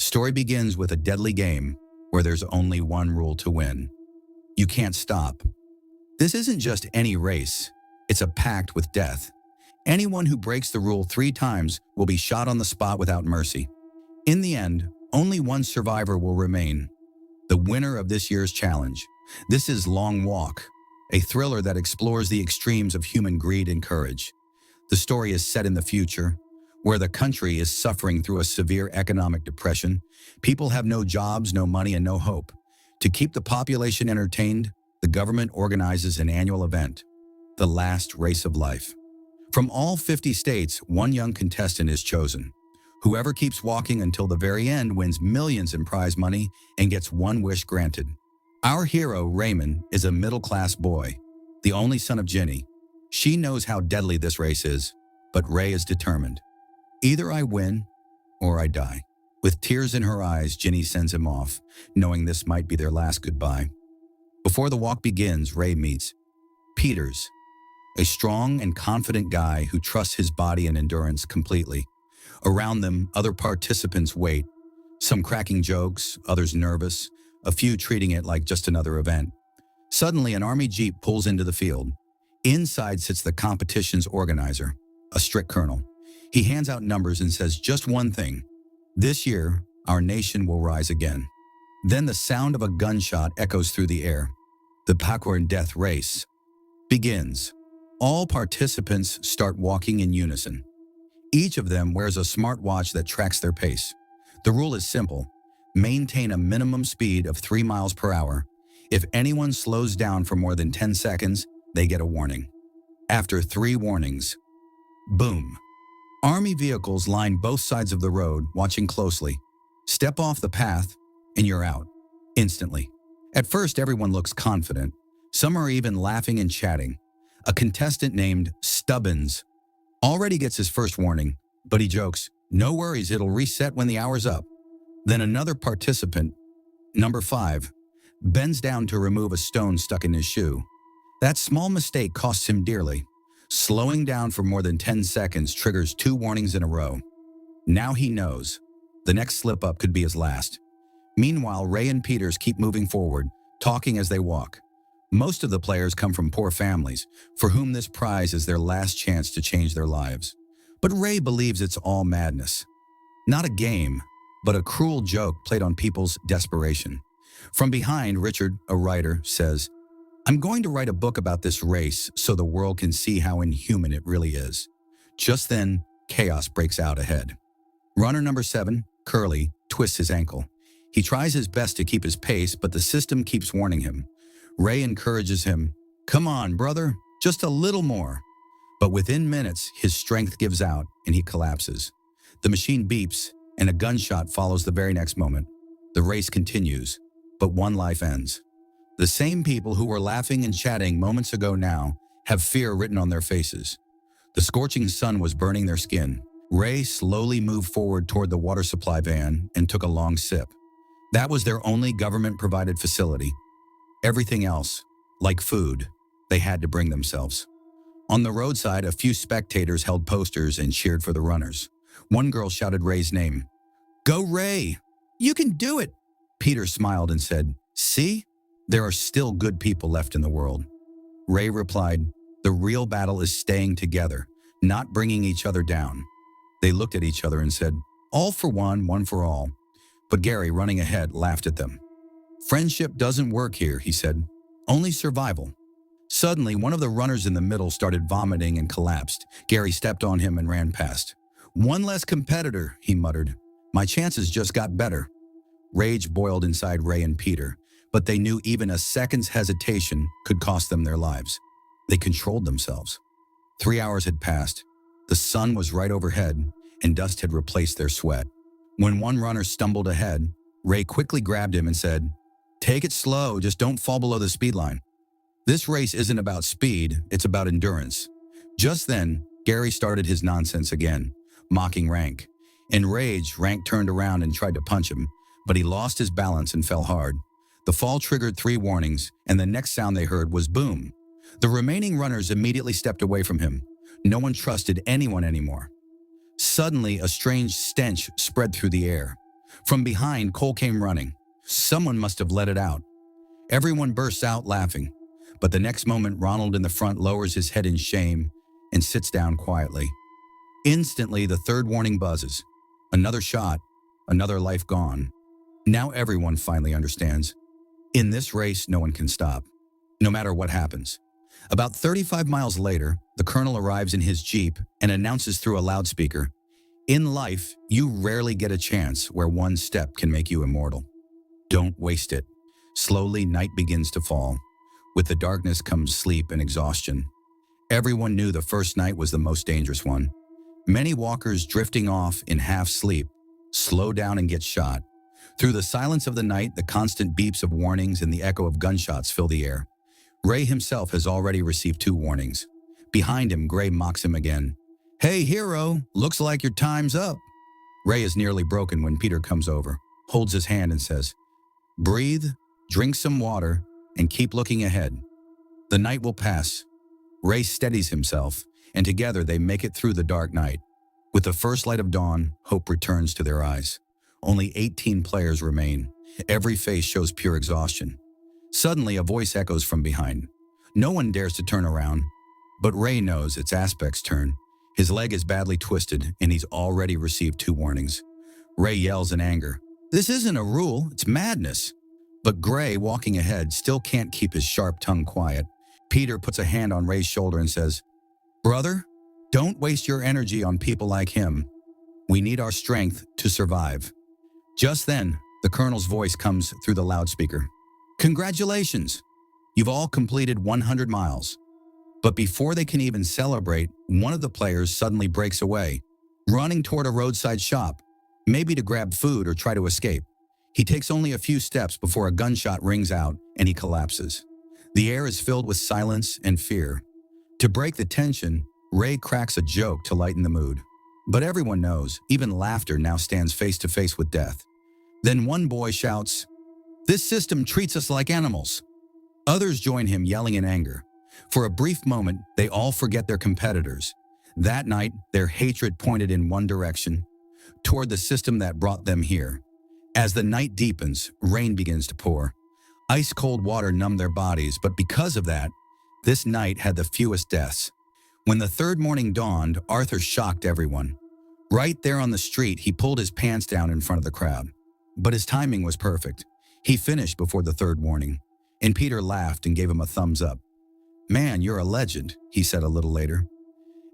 Story begins with a deadly game where there's only one rule to win. You can't stop. This isn't just any race. It's a pact with death. Anyone who breaks the rule 3 times will be shot on the spot without mercy. In the end, only one survivor will remain, the winner of this year's challenge. This is Long Walk, a thriller that explores the extremes of human greed and courage. The story is set in the future, where the country is suffering through a severe economic depression. People have no jobs, no money, and no hope. To keep the population entertained, the government organizes an annual event, the last race of life. From all 50 states, one young contestant is chosen. Whoever keeps walking until the very end wins millions in prize money and gets one wish granted. Our hero, Raymond, is a middle-class boy, the only son of Jenny. She knows how deadly this race is, but Ray is determined. Either I win or I die. With tears in her eyes, Jenny sends him off, knowing this might be their last goodbye. Before the walk begins, Ray meets Peters, a strong and confident guy who trusts his body and endurance completely. Around them, other participants wait, some cracking jokes, others nervous, a few treating it like just another event. Suddenly, an army jeep pulls into the field. Inside sits the competition's organizer, a strict colonel. He hands out numbers and says just one thing: this year, our nation will rise again. Then the sound of a gunshot echoes through the air. The parkour and death race begins. All participants start walking in unison. Each of them wears a smartwatch that tracks their pace. The rule is simple: maintain a minimum speed of 3 miles per hour. If anyone slows down for more than 10 seconds, they get a warning. After 3 warnings, boom. Army vehicles line both sides of the road, watching closely. Step off the path, and you're out, instantly. At first, everyone looks confident. Some are even laughing and chatting. A contestant named Stubbins already gets his first warning, but he jokes, "No worries, it'll reset when the hour's up." Then another participant, number 5, bends down to remove a stone stuck in his shoe. That small mistake costs him dearly. Slowing down for more than 10 seconds triggers 2 warnings in a row. Now he knows. The next slip-up could be his last. Meanwhile, Ray and Peters keep moving forward, talking as they walk. Most of the players come from poor families, for whom this prize is their last chance to change their lives. But Ray believes it's all madness. Not a game, but a cruel joke played on people's desperation. From behind, Richard, a writer, says, "I'm going to write a book about this race so the world can see how inhuman it really is." Just then, chaos breaks out ahead. Runner number 7, Curly, twists his ankle. He tries his best to keep his pace, but the system keeps warning him. Ray encourages him, "Come on, brother, just a little more." But within minutes, his strength gives out and he collapses. The machine beeps and a gunshot follows the very next moment. The race continues, but one life ends. The same people who were laughing and chatting moments ago now have fear written on their faces. The scorching sun was burning their skin. Ray slowly moved forward toward the water supply van and took a long sip. That was their only government-provided facility. Everything else, like food, they had to bring themselves. On the roadside, a few spectators held posters and cheered for the runners. One girl shouted Ray's name. "Go Ray! You can do it!" Peter smiled and said, "See? There are still good people left in the world." Ray replied, "The real battle is staying together, not bringing each other down." They looked at each other and said, "All for one, one for all." But Gary, running ahead, laughed at them. "Friendship doesn't work here," he said. "Only survival." Suddenly, one of the runners in the middle started vomiting and collapsed. Gary stepped on him and ran past. "One less competitor," he muttered. "My chances just got better." Rage boiled inside Ray and Peter, but they knew even a second's hesitation could cost them their lives. They controlled themselves. 3 hours had passed. The sun was right overhead, and dust had replaced their sweat. When one runner stumbled ahead, Ray quickly grabbed him and said, "Take it slow, just don't fall below the speed line." This race isn't about speed, it's about endurance. Just then, Gary started his nonsense again, mocking Rank. In rage, Rank turned around and tried to punch him, but he lost his balance and fell hard. The fall triggered 3 warnings, and the next sound they heard was boom. The remaining runners immediately stepped away from him. No one trusted anyone anymore. Suddenly, a strange stench spread through the air. From behind, Cole came running. Someone must have let it out. Everyone bursts out laughing. But the next moment, Ronald in the front lowers his head in shame and sits down quietly. Instantly, the third warning buzzes. Another shot, another life gone. Now everyone finally understands. In this race, no one can stop, no matter what happens. About 35 miles later, the colonel arrives in his Jeep and announces through a loudspeaker, "In life, you rarely get a chance where one step can make you immortal. Don't waste it." Slowly, night begins to fall. With the darkness comes sleep and exhaustion. Everyone knew the first night was the most dangerous one. Many walkers drifting off in half sleep slow down and get shot. Through the silence of the night, the constant beeps of warnings and the echo of gunshots fill the air. Ray himself has already received 2 warnings. Behind him, Gray mocks him again. "Hey, hero, looks like your time's up." Ray is nearly broken when Peter comes over, holds his hand and says, "Breathe, drink some water, and keep looking ahead. The night will pass." Ray steadies himself, and together they make it through the dark night. With the first light of dawn, hope returns to their eyes. Only 18 players remain. Every face shows pure exhaustion. Suddenly, a voice echoes from behind. No one dares to turn around, but Ray knows it's Aspect's turn. His leg is badly twisted, and he's already received 2 warnings. Ray yells in anger, "This isn't a rule, it's madness." But Gray, walking ahead, still can't keep his sharp tongue quiet. Peter puts a hand on Ray's shoulder and says, "Brother, don't waste your energy on people like him. We need our strength to survive." Just then, the colonel's voice comes through the loudspeaker. "Congratulations! You've all completed 100 miles. But before they can even celebrate, one of the players suddenly breaks away, running toward a roadside shop, maybe to grab food or try to escape. He takes only a few steps before a gunshot rings out and he collapses. The air is filled with silence and fear. To break the tension, Ray cracks a joke to lighten the mood. But everyone knows, even laughter now stands face to face with death. Then one boy shouts, "This system treats us like animals." Others join him, yelling in anger. For a brief moment, they all forget their competitors. That night, their hatred pointed in one direction, toward the system that brought them here. As the night deepens, rain begins to pour. Ice-cold water numbed their bodies, but because of that, this night had the fewest deaths. When the third morning dawned, Arthur shocked everyone. Right there on the street, he pulled his pants down in front of the crowd. But his timing was perfect. He finished before the third warning, and Peter laughed and gave him a thumbs up. "Man, you're a legend," he said a little later.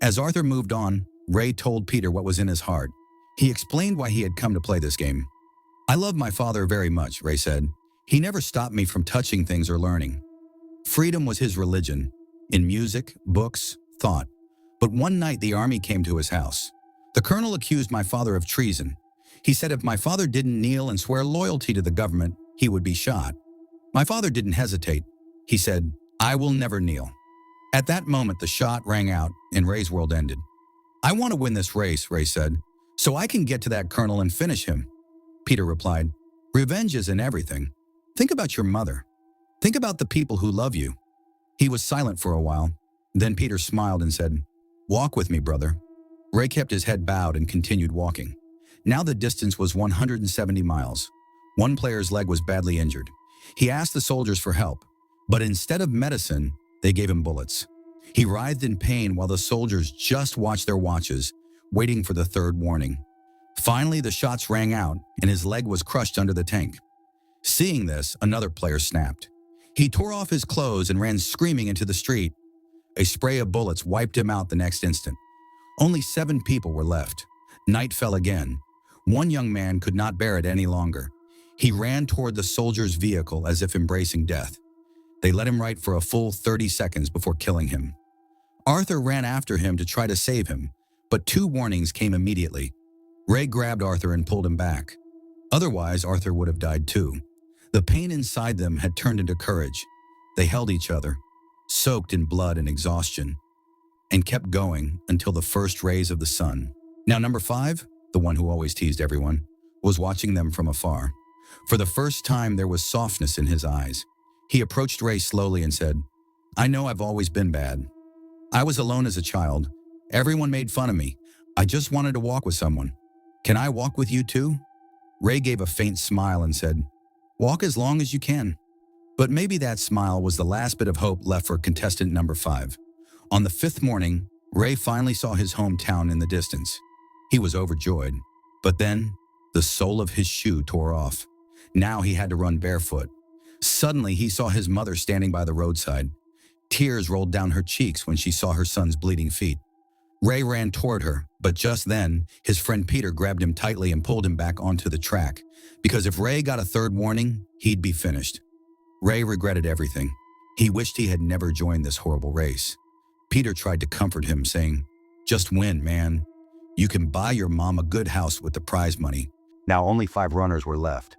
As Arthur moved on, Ray told Peter what was in his heart. He explained why he had come to play this game. "I love my father very much," Ray said. "He never stopped me from touching things or learning. Freedom was his religion, in music, books, thought. But one night the army came to his house. The colonel accused my father of treason. He said if my father didn't kneel and swear loyalty to the government, he would be shot. My father didn't hesitate. He said, 'I will never kneel.' At that moment, the shot rang out and Ray's world ended. 'I want to win this race,' Ray said, 'so I can get to that colonel and finish him.' Peter replied, 'Revenge isn't everything. Think about your mother. Think about the people who love you.' He was silent for a while. Then Peter smiled and said, 'Walk with me, brother.' Ray kept his head bowed and continued walking. Now the distance was 170 miles. One player's leg was badly injured. He asked the soldiers for help, but instead of medicine, they gave him bullets. He writhed in pain while the soldiers just watched their watches, waiting for the third warning. Finally, the shots rang out, and his leg was crushed under the tank. Seeing this, another player snapped. He tore off his clothes and ran screaming into the street. A spray of bullets wiped him out the next instant. Only 7 people were left. Night fell again. One young man could not bear it any longer. He ran toward the soldier's vehicle as if embracing death. They let him write for a full 30 seconds before killing him. Arthur ran after him to try to save him, but 2 warnings came immediately. Ray grabbed Arthur and pulled him back. Otherwise, Arthur would have died too. The pain inside them had turned into courage. They held each other, soaked in blood and exhaustion, and kept going until the first rays of the sun. Now number 5, the one who always teased everyone, was watching them from afar. For the first time, there was softness in his eyes. He approached Ray slowly and said, "I know I've always been bad. I was alone as a child. Everyone made fun of me. I just wanted to walk with someone. Can I walk with you too?" Ray gave a faint smile and said, "Walk as long as you can." But maybe that smile was the last bit of hope left for contestant number 5. On the 5th morning, Ray finally saw his hometown in the distance. He was overjoyed. But then, the sole of his shoe tore off. Now he had to run barefoot. Suddenly, he saw his mother standing by the roadside. Tears rolled down her cheeks when she saw her son's bleeding feet. Ray ran toward her, but just then, his friend Peter grabbed him tightly and pulled him back onto the track, because if Ray got a third warning, he'd be finished. Ray regretted everything. He wished he had never joined this horrible race. Peter tried to comfort him, saying, "Just win, man. You can buy your mom a good house with the prize money." Now only 5 runners were left.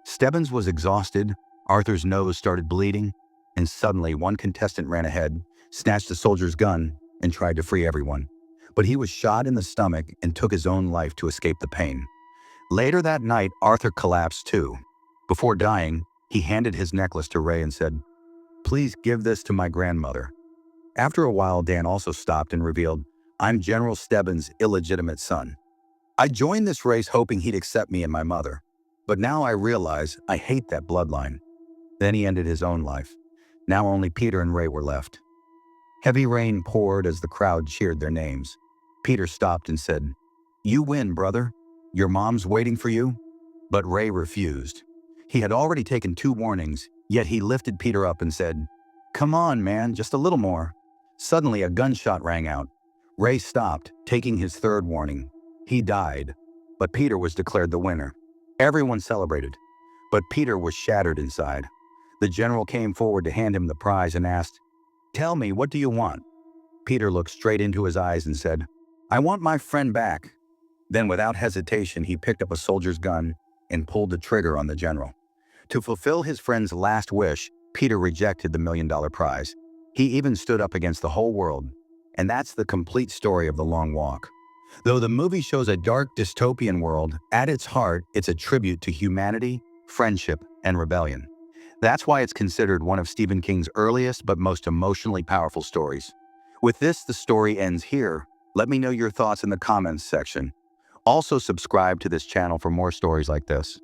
Stebbins was exhausted, Arthur's nose started bleeding, and suddenly one contestant ran ahead, snatched the soldier's gun, and tried to free everyone. But he was shot in the stomach and took his own life to escape the pain. Later that night, Arthur collapsed too. Before dying, he handed his necklace to Ray and said, "Please give this to my grandmother." After a while, Dan also stopped and revealed, "I'm General Stebbins' illegitimate son. I joined this race hoping he'd accept me and my mother, but now I realize I hate that bloodline." Then he ended his own life. Now only Peter and Ray were left. Heavy rain poured as the crowd cheered their names. Peter stopped and said, "You win, brother. Your mom's waiting for you." But Ray refused. He had already taken 2 warnings, yet he lifted Peter up and said, "Come on, man, just a little more." Suddenly, a gunshot rang out. Ray stopped, taking his 3rd warning. He died, but Peter was declared the winner. Everyone celebrated, but Peter was shattered inside. The general came forward to hand him the prize and asked, "Tell me, what do you want?" Peter looked straight into his eyes and said, "I want my friend back." Then without hesitation, he picked up a soldier's gun and pulled the trigger on the general. To fulfill his friend's last wish, Peter rejected the $1 million prize. He even stood up against the whole world. And that's the complete story of The Long Walk. Though the movie shows a dark dystopian world, at its heart, it's a tribute to humanity, friendship, and rebellion. That's why it's considered one of Stephen King's earliest but most emotionally powerful stories. With this, the story ends here. Let me know your thoughts in the comments section. Also subscribe to this channel for more stories like this.